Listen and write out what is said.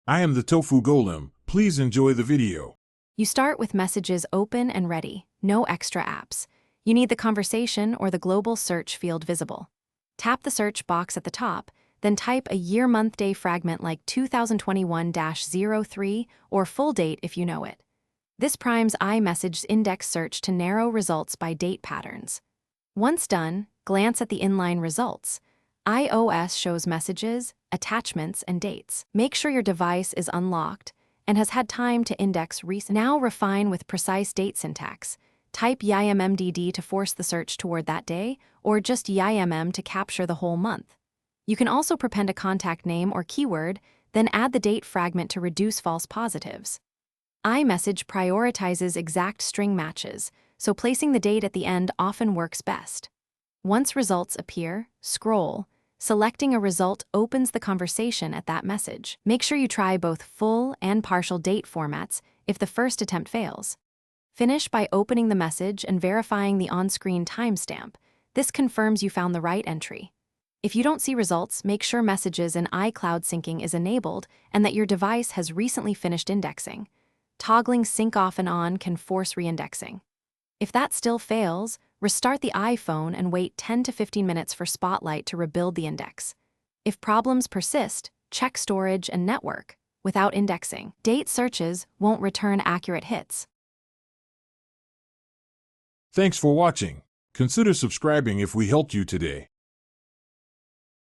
I am the Tofu Golem. Please enjoy the video. You start with messages open and ready, no extra apps. You need the conversation or the global search field visible. Tap the search box at the top, then type a year-month-day fragment like 2021-03 or full date if you know it. This primes iMessage's index search to narrow results by date patterns. Once done, glance at the inline results. iOS shows messages, attachments, and dates. Make sure your device is unlocked and has had time to index recent. Now refine with precise date syntax. Type yimmdd to force the search toward that day, or just yimm to capture the whole month. You can also prepend a contact name or keyword, then add the date fragment to reduce false positives. iMessage prioritizes exact string matches, so placing the date at the end often works best. Once results appear, scroll. Selecting a result opens the conversation at that message. Make sure you try both full and partial date formats if the first attempt fails. Finish by opening the message and verifying the on-screen timestamp. This confirms you found the right entry. If you don't see results, make sure messages in iCloud syncing is enabled and that your device has recently finished indexing. Toggling sync off and on can force reindexing. If that still fails, restart the iPhone and wait 10 to 15 minutes for Spotlight to rebuild the index. If problems persist, check storage and network. Without indexing, date searches won't return accurate hits. Thanks for watching. Consider subscribing if we helped you today.